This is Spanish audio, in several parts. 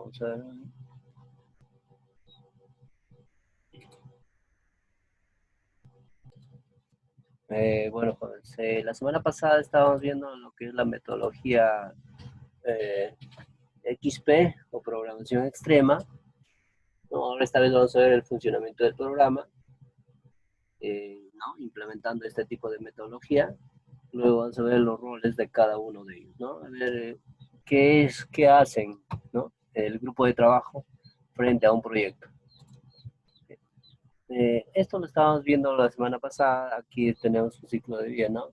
Vamos a ver. Bueno, pues, la semana pasada estábamos viendo lo que es la metodología XP o programación extrema. ¿No? Ahora esta vez vamos a ver el funcionamiento del programa, ¿no? Implementando este tipo de metodología. Luego vamos a ver los roles de cada uno de ellos, ¿no? A ver qué hacen, ¿no? El grupo de trabajo frente a un proyecto. Esto lo estábamos viendo la semana pasada. Aquí tenemos un ciclo de vida, ¿no?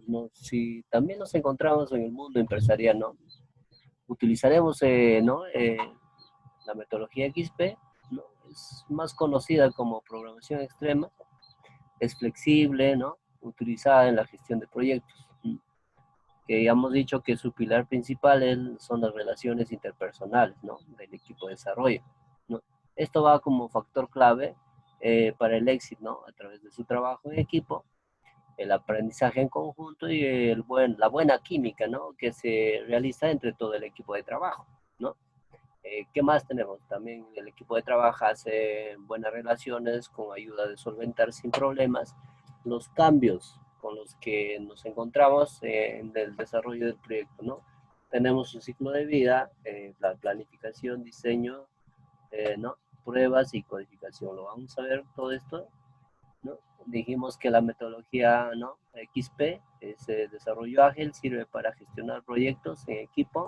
Bueno, si también nos encontramos en el mundo empresarial, ¿no? Utilizaremos, ¿no? La metodología XP, ¿no? Es más conocida como programación extrema, es flexible, ¿no? Utilizada en la gestión de proyectos. Que ya hemos dicho que su pilar principal son las relaciones interpersonales, ¿no? Del equipo de desarrollo, ¿no? Esto va como factor clave para el éxito, ¿no? A través de su trabajo en equipo, el aprendizaje en conjunto y la buena química, ¿no? Que se realiza entre todo el equipo de trabajo, ¿no? ¿Qué más tenemos? También el equipo de trabajo hace buenas relaciones con ayuda de solventar sin problemas los cambios con los que nos encontramos en el desarrollo del proyecto, ¿no? Tenemos un ciclo de vida, la planificación, diseño, ¿no? Pruebas y codificación. Lo vamos a ver todo esto, ¿no? Dijimos que la metodología, ¿no? XP, ese desarrollo ágil, sirve para gestionar proyectos en equipo,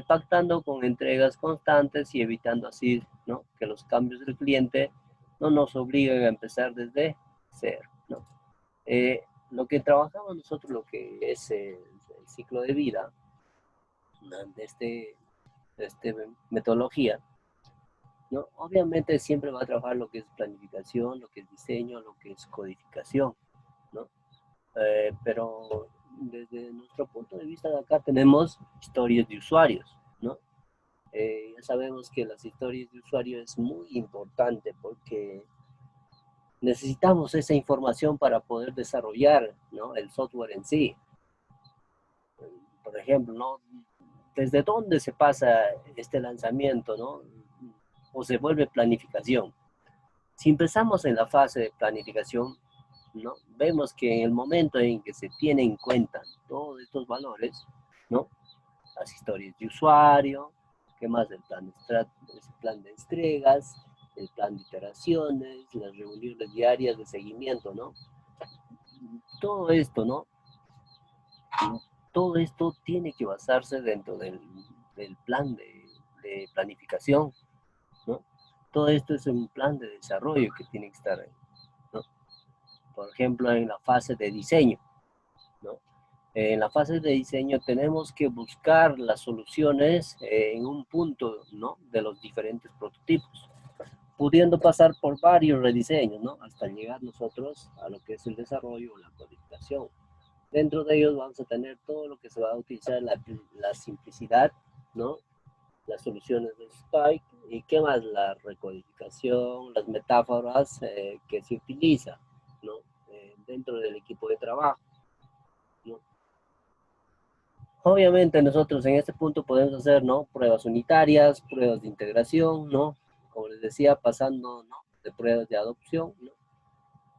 pactando con entregas constantes y evitando así, ¿no? Que los cambios del cliente no nos obliguen a empezar desde cero, ¿no? Lo que trabajamos nosotros, lo que es el ciclo de vida, ¿no? de este metodología, ¿no? Obviamente siempre va a trabajar lo que es planificación, lo que es diseño, lo que es codificación, ¿no? Pero desde nuestro punto de vista de acá tenemos historias de usuarios, ¿no? Ya sabemos que las historias de usuario es muy importante porque necesitamos esa información para poder desarrollar, ¿no? El software en sí. Por ejemplo, ¿no? ¿Desde dónde se pasa este lanzamiento, ¿no? O se vuelve planificación. Si empezamos en la fase de planificación, ¿no? Vemos que en el momento en que se tienen en cuenta todos estos valores, ¿no? Las historias de usuario, qué más del plan de entregas, el plan de iteraciones, las reuniones diarias de seguimiento, ¿no? Todo esto, ¿no? Todo esto tiene que basarse dentro del plan de planificación, ¿no? Todo esto es un plan de desarrollo que tiene que estar ahí, ¿no? Por ejemplo, en la fase de diseño, ¿no? En la fase de diseño tenemos que buscar las soluciones en un punto, ¿no? De los diferentes prototipos, pudiendo pasar por varios rediseños, ¿no? Hasta llegar nosotros a lo que es el desarrollo o la codificación. Dentro de ellos vamos a tener todo lo que se va a utilizar, la simplicidad, ¿no? Las soluciones de Spike y qué más, la recodificación, las metáforas que se utiliza, ¿no? Dentro del equipo de trabajo, ¿no? Obviamente nosotros en este punto podemos hacer, ¿no? Pruebas unitarias, pruebas de integración, ¿no? Como les decía, pasando, ¿no? De pruebas de adopción, ¿no?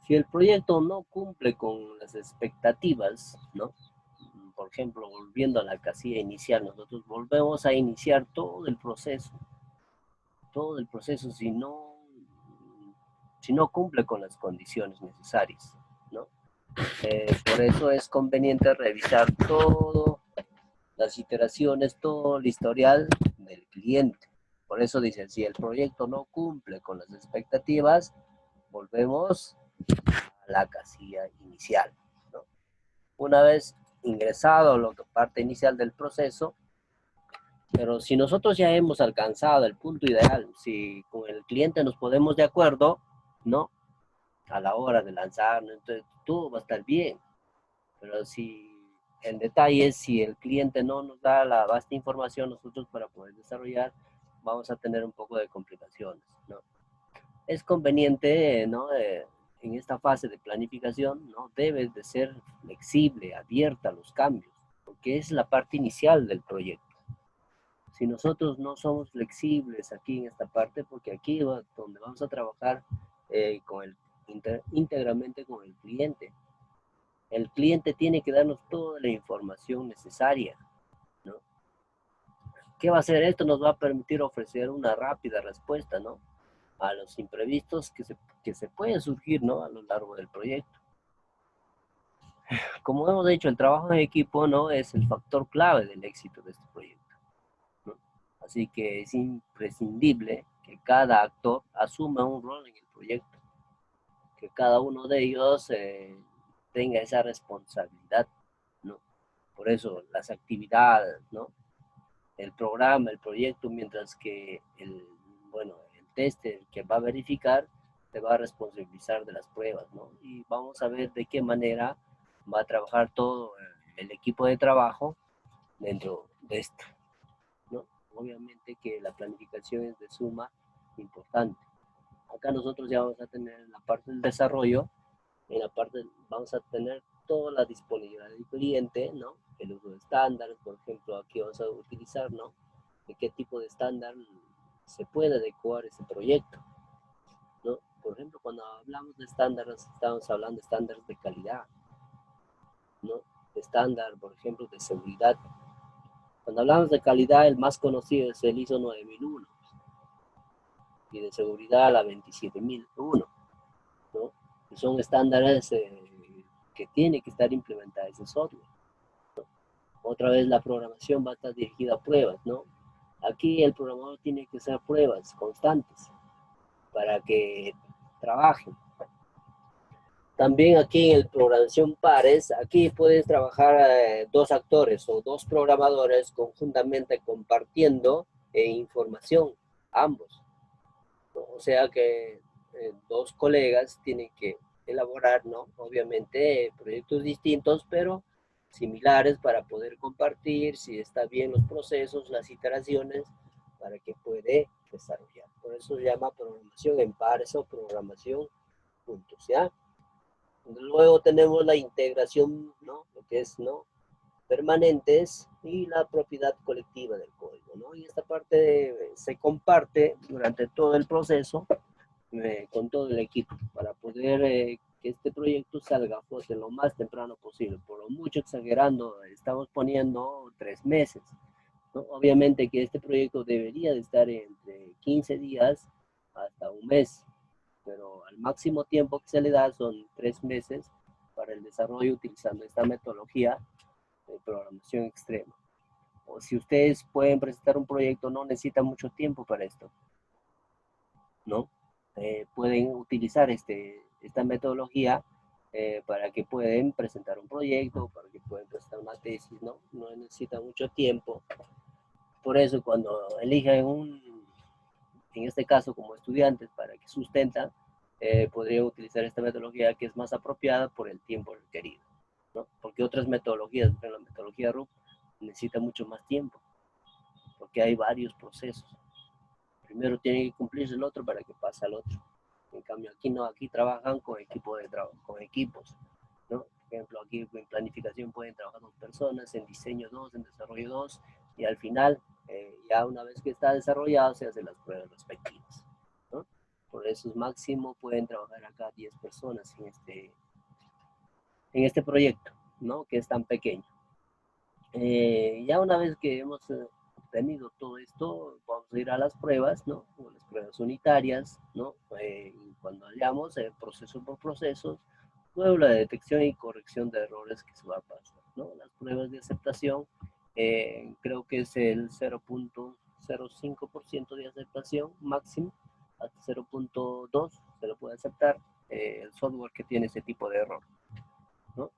Si el proyecto no cumple con las expectativas, ¿no? Por ejemplo, volviendo a la casilla inicial, nosotros volvemos a iniciar todo el proceso si no cumple con las condiciones necesarias, ¿no? Por eso es conveniente revisar todo las iteraciones, todo el historial del cliente. Por eso dicen, si el proyecto no cumple con las expectativas, volvemos a la casilla inicial, ¿no? Una vez ingresado a la parte inicial del proceso, pero si nosotros ya hemos alcanzado el punto ideal, si con el cliente nos ponemos de acuerdo, ¿no? A la hora de lanzar, entonces todo va a estar bien. Pero si el detalle es si el cliente no nos da la vasta información nosotros para poder desarrollar, vamos a tener un poco de complicaciones, ¿no? Es conveniente, ¿no? En esta fase de planificación, ¿no? Debes de ser flexible, abierta a los cambios, porque es la parte inicial del proyecto. si nosotros no somos flexibles aquí en esta parte, porque aquí es donde vamos a trabajar íntegramente con el cliente. El cliente tiene que darnos toda la información necesaria, ¿no? ¿Qué va a hacer esto? Nos va a permitir ofrecer una rápida respuesta, ¿no? A los imprevistos que se pueden surgir, ¿no? A lo largo del proyecto. Como hemos dicho, el trabajo en equipo, ¿no? Es el factor clave del éxito de este proyecto, ¿no? Así que es imprescindible que cada actor asuma un rol en el proyecto, que cada uno de ellos tenga esa responsabilidad, ¿no? Por eso las actividades, ¿no? El programa, el proyecto, mientras que bueno, el tester que va a verificar se va a responsabilizar de las pruebas, ¿no? Y vamos a ver de qué manera va a trabajar todo el equipo de trabajo dentro de esto, ¿no? Obviamente que la planificación es de suma importante. Acá nosotros ya vamos a tener la parte del desarrollo, en la parte vamos a tener toda la disponibilidad del cliente, ¿no? El uso de estándares, por ejemplo, aquí vamos a utilizar, ¿no? De qué tipo de estándar se puede adecuar ese proyecto, ¿no? Por ejemplo, cuando hablamos de estándares, estamos hablando de estándares de calidad, ¿no? Estándar, por ejemplo, de seguridad. Cuando hablamos de calidad, el más conocido es el ISO 9001 y de seguridad la 27001, ¿no? Que son estándares que tiene que estar implementada ese software. Otra vez la programación va a estar dirigida a pruebas, ¿no? Aquí el programador tiene que hacer pruebas constantes para que trabajen. También aquí en el programación pares, aquí puedes trabajar dos actores o dos programadores conjuntamente compartiendo información, ambos, ¿no? O sea que dos colegas tienen que elaborar, ¿no? Obviamente proyectos distintos, pero similares para poder compartir si está bien los procesos, las iteraciones, para que puede desarrollar. Por eso se llama programación en pares o programación juntos, ¿ya? Luego tenemos la integración, ¿no? Lo que es, ¿no? Permanentes y la propiedad colectiva del código, ¿no? Y esta parte se comparte durante todo el proceso con todo el equipo para poder que este proyecto salga a flote lo más temprano posible. Por lo mucho exagerando, estamos poniendo 3 meses, ¿no? Obviamente que este proyecto debería de estar entre 15 días hasta un mes, pero al máximo tiempo que se le da son 3 meses para el desarrollo utilizando esta metodología de programación extrema. O si ustedes pueden presentar un proyecto, no necesitan mucho tiempo para esto, ¿no? Pueden utilizar esta metodología para que pueden presentar un proyecto, para que puedan presentar una tesis, ¿no? No necesitan mucho tiempo. Por eso cuando elijan en este caso como estudiantes, para que sustentan, podrían utilizar esta metodología que es más apropiada por el tiempo requerido, ¿no? Porque otras metodologías, la metodología RUP, necesita mucho más tiempo, porque hay varios procesos. Primero tiene que cumplirse el otro para que pase al otro. En cambio, aquí no, aquí trabajan con equipo de trabajo, con equipos, ¿no? Por ejemplo, aquí en planificación pueden trabajar 2 personas, en diseño 2, en desarrollo 2, y al final, ya una vez que está desarrollado, se hacen las pruebas respectivas, ¿no? Por eso máximo pueden trabajar acá 10 personas en este proyecto, ¿no? Que es tan pequeño. Ya una vez que hemos tenido todo esto, vamos a ir a las pruebas, ¿no? O las pruebas unitarias, ¿no? Cuando hallamos proceso por proceso, luego la detección y corrección de errores que se va a pasar, ¿no? Las pruebas de aceptación, creo que es el 0.05% de aceptación máximo, hasta 0.2 se lo puede aceptar el software que tiene ese tipo de error, ¿no?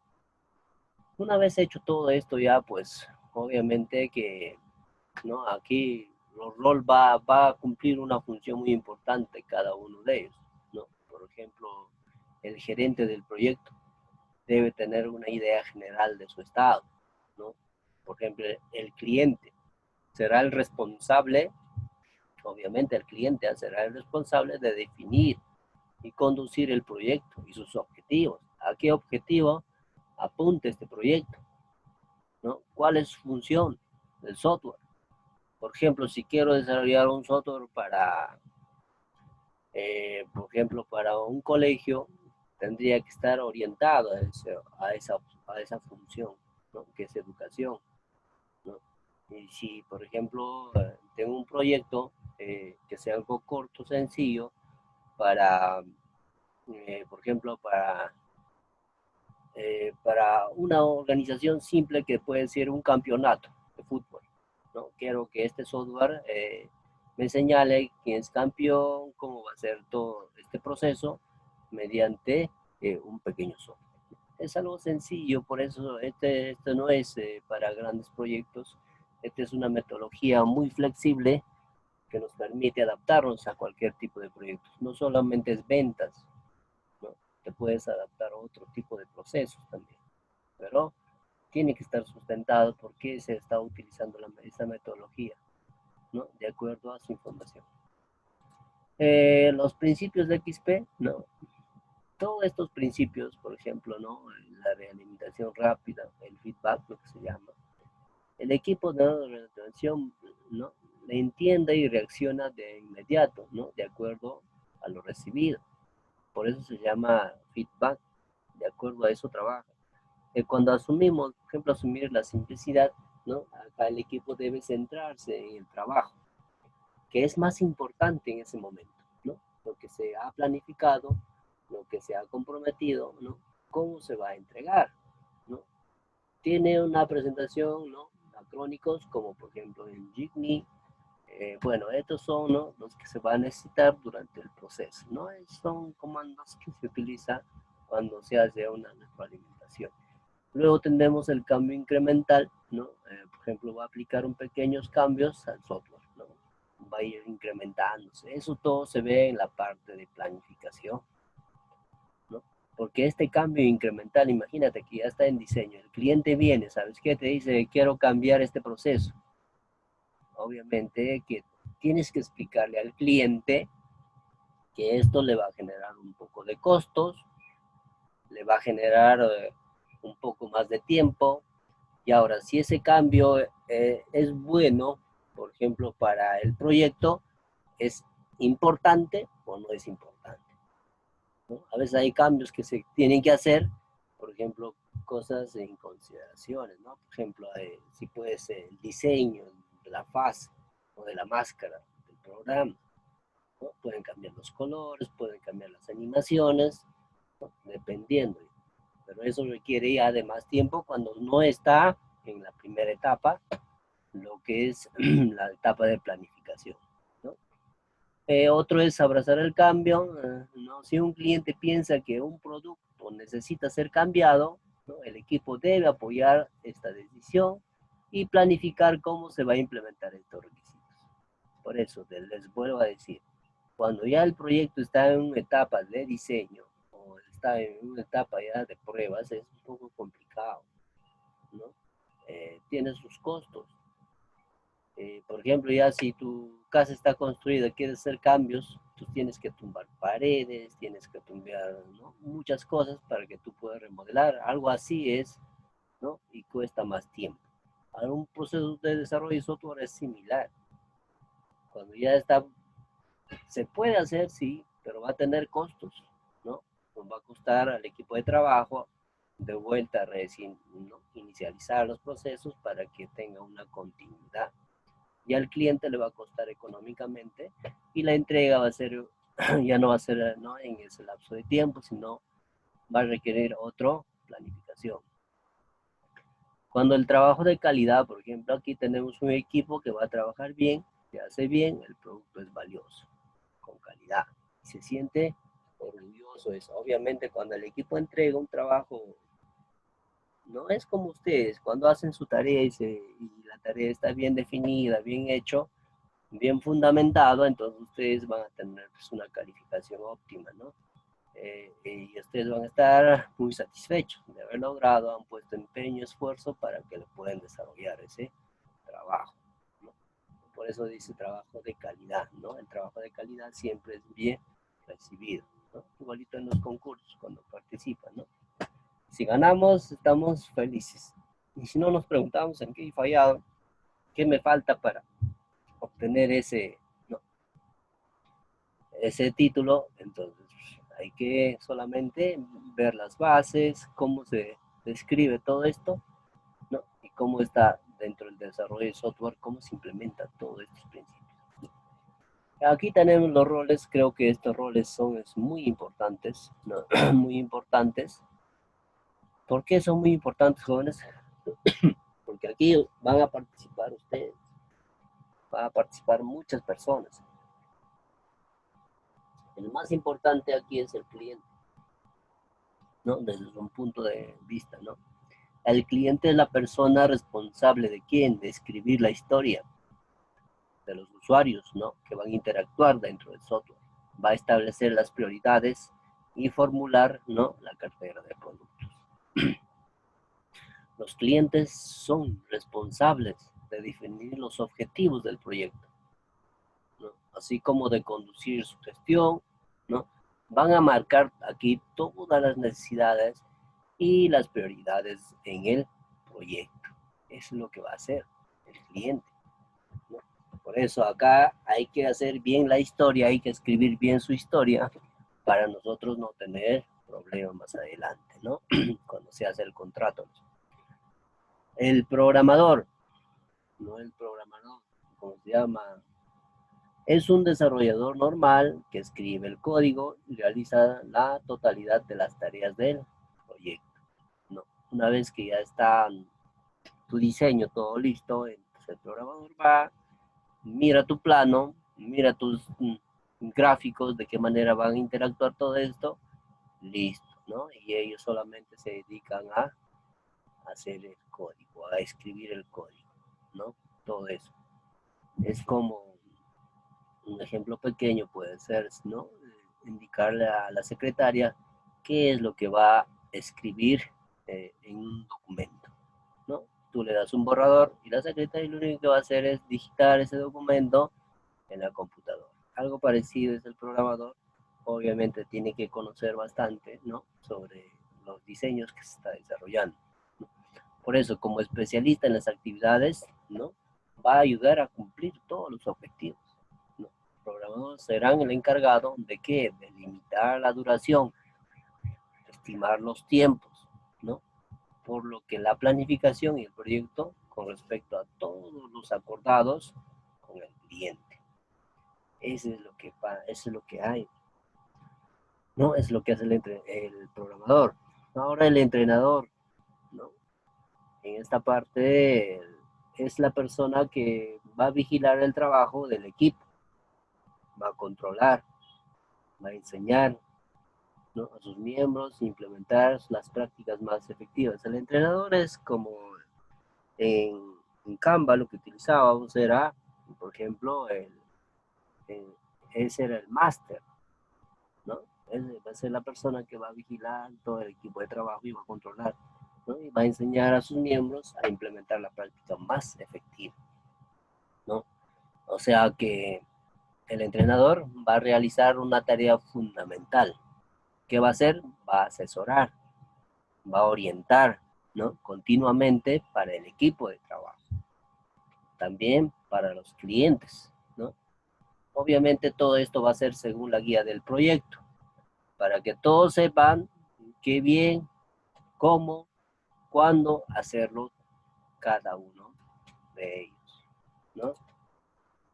Una vez hecho todo esto ya, pues obviamente que, ¿no? Aquí el rol va a cumplir una función muy importante cada uno de ellos, ¿no? Por ejemplo, el gerente del proyecto debe tener una idea general de su estado, ¿no? Por ejemplo, el cliente será el responsable, obviamente el cliente será el responsable de definir y conducir el proyecto y sus objetivos. ¿A qué objetivo apunta este proyecto? ¿No? ¿Cuál es su función del software? Por ejemplo, si quiero desarrollar un software para, por ejemplo, para un colegio, tendría que estar orientado a esa función, ¿no? Que es educación, ¿no? Y si, por ejemplo, tengo un proyecto que sea algo corto, sencillo, para, por ejemplo, para una organización simple que puede ser un campeonato de fútbol, ¿no? Quiero que este software me señale quién es campeón, cómo va a ser todo este proceso mediante un pequeño software. Es algo sencillo, por eso este no es para grandes proyectos. Esta es una metodología muy flexible que nos permite adaptarnos a cualquier tipo de proyectos. No solamente es ventas, ¿no? Te puedes adaptar a otro tipo de procesos también, pero tiene que estar sustentado porque se está utilizando esa metodología, ¿no? De acuerdo a su información. Los principios de XP, ¿no? Todos estos principios, por ejemplo, ¿no? La realimentación rápida, el feedback, lo que se llama. El equipo de retención, ¿no? Le entiende y reacciona de inmediato, ¿no? De acuerdo a lo recibido. Por eso se llama feedback, de acuerdo a eso trabaja. Cuando asumimos, por ejemplo, asumir la simplicidad, ¿no? Acá el equipo debe centrarse en el trabajo, que es más importante en ese momento, ¿no? Lo que se ha planificado, lo que se ha comprometido, ¿no? Cómo se va a entregar, ¿no? Tiene una presentación, ¿no? Acrónicos, como por ejemplo en Jitney. Bueno, estos son, ¿no? Los que se van a necesitar durante el proceso, ¿no? Son comandos que se utilizan cuando se hace una retroalimentación. Luego tendremos el cambio incremental, ¿no? Por ejemplo, va a aplicar un pequeños cambios al software, ¿no? Va a ir incrementándose. Eso todo se ve en la parte de planificación, ¿no? Porque este cambio incremental, imagínate que ya está en diseño, el cliente viene, ¿sabes qué? Te dice, quiero cambiar este proceso. Obviamente que tienes que explicarle al cliente que esto le va a generar un poco de costos, le va a generar un poco más de tiempo. Y ahora, si ese cambio es bueno, por ejemplo, para el proyecto, ¿es importante o no es importante? ¿No? A veces hay cambios que se tienen que hacer, por ejemplo, cosas en consideraciones, ¿no? Por ejemplo, si puede ser el diseño de la faz o de la máscara del programa, ¿no? Pueden cambiar los colores, pueden cambiar las animaciones, ¿no? Dependiendo. Pero eso requiere ya de más tiempo cuando no está en la primera etapa, lo que es la etapa de planificación, ¿no? Otro es abrazar el cambio, ¿no? Si un cliente piensa que un producto necesita ser cambiado, ¿no? El equipo debe apoyar esta decisión y planificar cómo se va a implementar estos requisitos. Por eso les vuelvo a decir, cuando ya el proyecto está en una etapa de diseño o está en una etapa ya de pruebas, es un poco complicado, ¿no? Tiene sus costos. Por ejemplo, ya si tu casa está construida, quieres hacer cambios, tú tienes que tumbar paredes, tienes que tumbar, ¿no? Muchas cosas para que tú puedas remodelar. Algo así es, ¿no? Y cuesta más tiempo. Ahora, un proceso de desarrollo de software es similar. Cuando ya está, se puede hacer, sí, pero va a tener costos, ¿no? Nos va a costar al equipo de trabajo de vuelta a ¿no? Inicializar los procesos para que tenga una continuidad. Y al cliente le va a costar económicamente y la entrega va a ser, ya no va a ser, ¿no? En ese lapso de tiempo, sino va a requerir otra planificación. Cuando el trabajo de calidad, por ejemplo, aquí tenemos un equipo que va a trabajar bien, que hace bien, el producto es valioso, con calidad. Se siente orgulloso eso. Obviamente cuando el equipo entrega un trabajo, no es como ustedes, cuando hacen su tarea y la tarea está bien definida, bien hecho, bien fundamentado, entonces ustedes van a tener pues, una calificación óptima, ¿no? Y ustedes van a estar muy satisfechos de haber logrado, han puesto empeño, esfuerzo para que lo puedan desarrollar ese trabajo, ¿no? Por eso dice trabajo de calidad, ¿no? El trabajo de calidad siempre es bien recibido, ¿no? Igualito en los concursos cuando participan, ¿no? Si ganamos, estamos felices. Y si no, nos preguntamos en qué he fallado, qué me falta para tener ese, ¿no? ese título, entonces hay que solamente ver las bases, cómo se describe todo esto, ¿no? Y cómo está dentro del desarrollo de software, cómo se implementa todos estos principios. Aquí tenemos los roles, creo que estos roles son muy importantes, ¿no? Muy importantes. ¿Por qué son muy importantes, jóvenes? Porque aquí van a participar ustedes, van a participar muchas personas. El más importante aquí es el cliente, ¿no? Desde un punto de vista, ¿no? El cliente es la persona responsable de quién, de escribir la historia de los usuarios, ¿no? Que van a interactuar dentro del software. Va a establecer las prioridades y formular, ¿no? La cartera de productos. Los clientes son responsables de definir los objetivos del proyecto, ¿no? Así como de conducir su gestión, ¿no? Van a marcar aquí todas las necesidades y las prioridades en el proyecto. Eso es lo que va a hacer el cliente, ¿no? Por eso acá hay que hacer bien la historia, hay que escribir bien su historia para nosotros no tener problemas más adelante, ¿no? Cuando se hace el contrato. El programador, no el programador, ¿cómo se llama? Es un desarrollador normal que escribe el código y realiza la totalidad de las tareas del proyecto, ¿no? Una vez que ya está tu diseño todo listo, entonces el programador va, mira tu plano, mira tus gráficos, de qué manera van a interactuar todo esto, listo, ¿no? Y ellos solamente se dedican a hacer el código, a escribir el código, ¿no? Todo eso. Es como un ejemplo pequeño puede ser, ¿no? Indicarle a la secretaria qué es lo que va a escribir en un documento, ¿no? Tú le das un borrador y la secretaria lo único que va a hacer es digitar ese documento en la computadora. Algo parecido es el programador. Obviamente tiene que conocer bastante, ¿no? Sobre los diseños que se está desarrollando, ¿no? Por eso, como especialista en las actividades, ¿no? Va a ayudar a cumplir todos los objetivos, ¿no? Los programadores serán el encargado de qué, de limitar la duración, estimar los tiempos, ¿no? Por lo que la planificación y el proyecto con respecto a todos los acordados con el cliente. Eso es lo que hay, ¿no? Es lo que hace el programador. Ahora el entrenador, ¿no? En esta parte es la persona que va a vigilar el trabajo del equipo, va a controlar, va a enseñar, ¿no? A sus miembros, implementar las prácticas más efectivas. El entrenador es como en Canva lo que utilizábamos era, por ejemplo, ese era el máster, ¿no? Él va a ser la persona que va a vigilar todo el equipo de trabajo y va a controlar, ¿no? Y va a enseñar a sus miembros a implementar la práctica más efectiva, ¿no? O sea que el entrenador va a realizar una tarea fundamental. ¿Qué va a hacer? Va a asesorar, va a orientar, ¿no? Continuamente para el equipo de trabajo, también para los clientes, ¿no? Obviamente todo esto va a ser según la guía del proyecto, para que todos sepan qué bien, cómo, cuándo hacerlo cada uno de ellos, ¿no?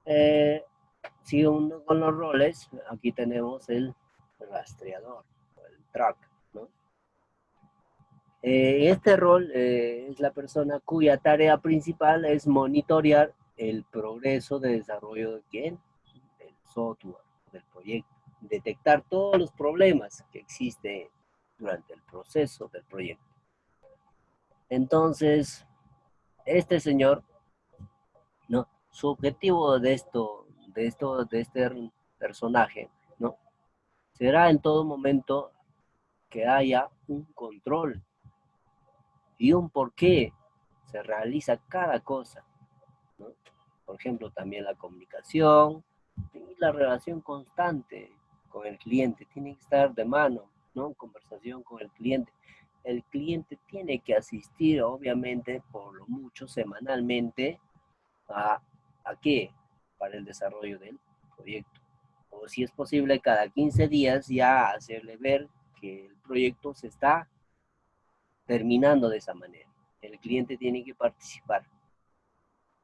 Eh, Siguiendo con los roles, aquí tenemos el rastreador, o el track, ¿no? Este rol es la persona cuya tarea principal es monitorear el progreso de desarrollo de quién, del software, del proyecto, detectar todos los problemas que existen durante el proceso del proyecto. Entonces, este señor, ¿no? Su objetivo de este personaje, ¿no? Será en todo momento que haya un control y un por qué se realiza cada cosa, ¿no? Por ejemplo, también la comunicación y la relación constante con el cliente. Tiene que estar de mano, ¿no? Conversación con el cliente. El cliente tiene que asistir, obviamente, por lo mucho semanalmente, ¿a qué? para el desarrollo del proyecto. O si es posible, cada 15 días ya hacerle ver que el proyecto se está terminando de esa manera. El cliente tiene que participar,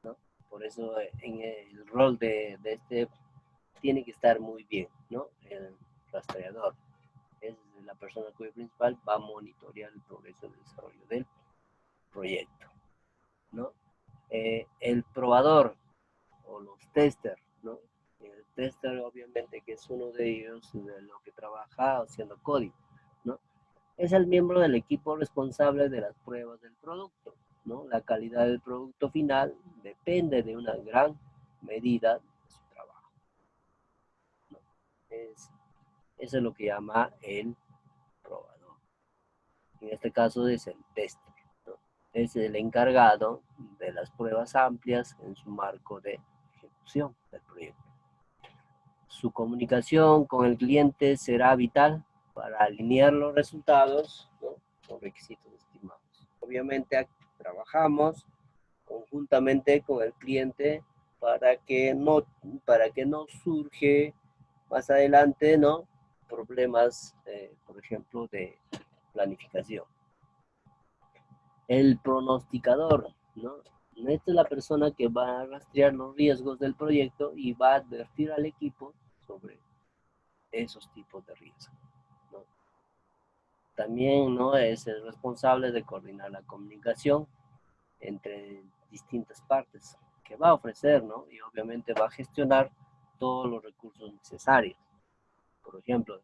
¿no? Por eso en el rol de este tiene que estar muy bien, ¿no? El rastreador es la persona cuyo principal va a monitorear el progreso del desarrollo del proyecto, ¿no? El probador o los testers, ¿no? El tester obviamente que es uno de ellos de lo que trabaja haciendo código, ¿no? Es el miembro del equipo responsable de las pruebas del producto, ¿no? La calidad del producto final depende de una gran medida de su trabajo, ¿no? Eso es lo que llama el probador. En este caso es el tester, ¿no? Es el encargado de las pruebas amplias en su marco de ejecución del proyecto. Su comunicación con el cliente será vital para alinear los resultados, ¿no?, con requisitos estimados. Obviamente trabajamos conjuntamente con el cliente para que no surge más adelante, ¿no?, problemas, por ejemplo, de planificación. El pronosticador, ¿no? Esta es la persona que va a rastrear los riesgos del proyecto y va a advertir al equipo sobre esos tipos de riesgos, ¿no? También, ¿no?, es el responsable de coordinar la comunicación entre distintas partes que va a ofrecer, ¿no? Y obviamente va a gestionar todos los recursos necesarios. Por ejemplo,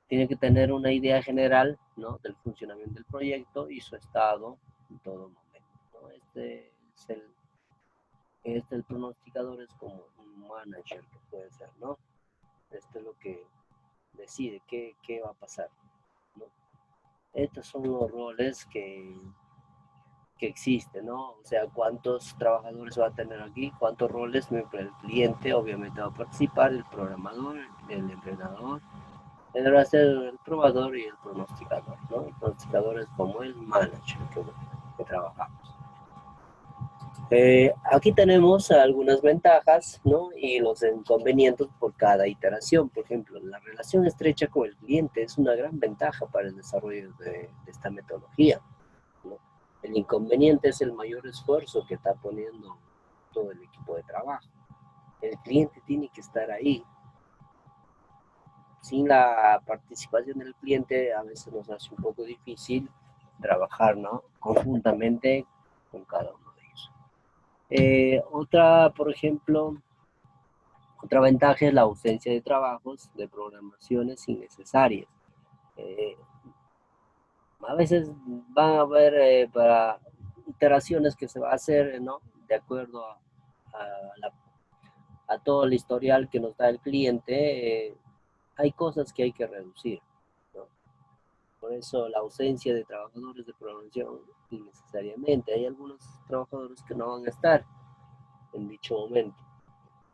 tiene que tener una idea general, ¿no?, del funcionamiento del proyecto y su estado en todo momento, ¿no? El pronosticador es como un manager que puede ser, ¿no? Este es lo que decide qué va a pasar, ¿no? Estos son los roles que existen, ¿no? O sea, cuántos trabajadores va a tener aquí, cuántos roles, el cliente obviamente va a participar, el programador, el entrenador, él va a ser el probador y el pronosticador, ¿no? El pronosticador es como el manager que trabajamos. Aquí tenemos algunas ventajas, ¿no?, y los inconvenientes por cada iteración. Por ejemplo, la relación estrecha con el cliente es una gran ventaja para el desarrollo de esta metodología, ¿no? El inconveniente es el mayor esfuerzo que está poniendo todo el equipo de trabajo. El cliente tiene que estar ahí. Sin la participación del cliente a veces nos hace un poco difícil trabajar, ¿no?, conjuntamente con cada uno de ellos. Por ejemplo, otra ventaja es la ausencia de trabajos de programaciones innecesarias. Eh, a veces van a haber para iteraciones que se va a hacer, ¿no?, de acuerdo a, a todo el historial que nos da el cliente. Hay cosas que hay que reducir, ¿no? Por eso la ausencia de trabajadores de programación innecesariamente. Hay algunos trabajadores que no van a estar en dicho momento.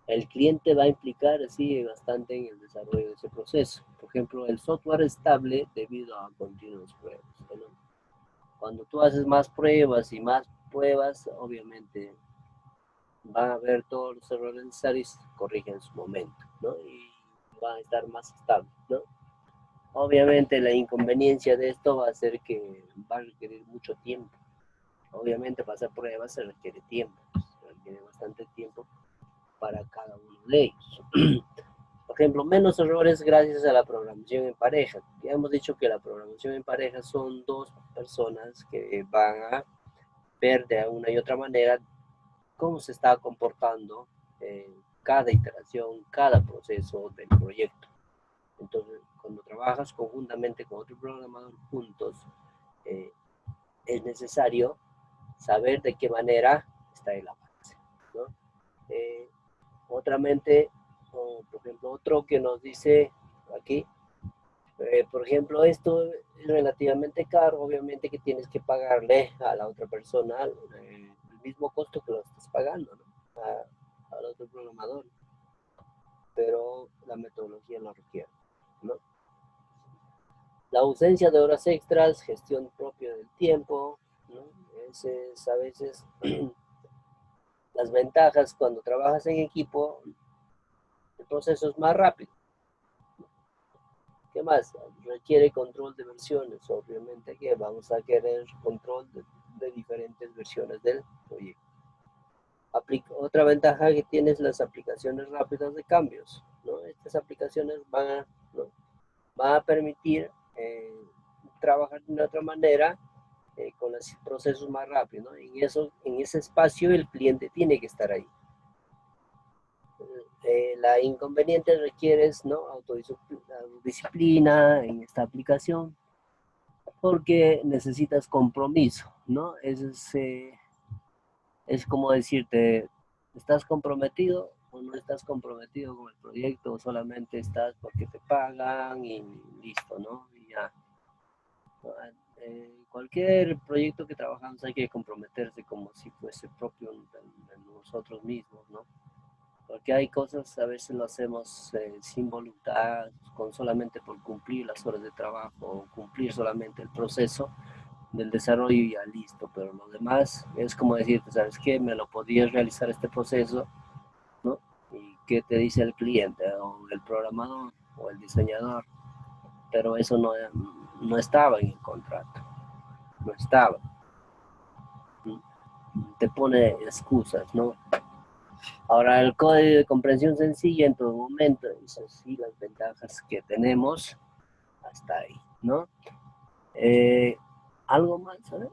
El cliente va a implicar así bastante en el desarrollo de ese proceso. Por ejemplo, el software estable debido a continuas pruebas, ¿no? Cuando tú haces más pruebas y más pruebas, obviamente van a haber todos los errores necesarios, corrigen en su momento, ¿no? Y van a estar más estables, ¿no? Obviamente la inconveniencia de esto va a ser que va a requerir mucho tiempo. Obviamente para hacer pruebas se requiere tiempo, se requiere bastante tiempo para cada uno de ellos. Por ejemplo, menos errores gracias a la programación en pareja. Ya hemos dicho que la programación en pareja son dos personas que van a ver de una y otra manera cómo se está comportando cada iteración, cada proceso del proyecto. Entonces, cuando trabajas conjuntamente con otro programador juntos, eh, es necesario saber de qué manera está el avance, ¿no? Otra mente, por ejemplo, otro que nos dice aquí, por ejemplo, esto es relativamente caro, obviamente que tienes que pagarle a la otra persona el mismo costo que lo estás pagando, ¿no?, al otro programador, pero la metodología lo requiere, ¿no? La ausencia de horas extras, gestión propia del tiempo, ¿no? Ese es a veces Las ventajas cuando trabajas en equipo, el proceso es más rápido. ¿Qué más? Requiere control de versiones, obviamente que vamos a querer control de diferentes versiones del proyecto. Otra ventaja que tienes las aplicaciones rápidas de cambios, ¿no? Estas aplicaciones ¿no? van a permitir trabajar de una otra manera con los procesos más rápidos, ¿no? En ese espacio el cliente tiene que estar ahí. La inconveniente requiere, ¿no? Autodisciplina en esta aplicación porque necesitas compromiso, ¿no? Es como decirte, ¿estás comprometido o no estás comprometido con el proyecto o solamente estás porque te pagan y listo, ¿no? Y ya. Cualquier proyecto que trabajamos hay que comprometerse como si fuese propio de nosotros mismos, ¿no? Porque hay cosas, a veces lo hacemos sin voluntad, solamente por cumplir las horas de trabajo, o cumplir solamente el proceso del desarrollo y ya listo, pero lo demás es como decirte, ¿sabes qué? Me lo podías realizar este proceso, ¿no? ¿Y qué te dice el cliente o el programador o el diseñador? Pero eso no estaba en el contrato, no estaba. Te pone excusas, ¿no? Ahora, el código de comprensión sencilla en todo momento, eso sí, las ventajas que tenemos, hasta ahí, ¿no? Eh, ¿Algo más? ¿Sabes?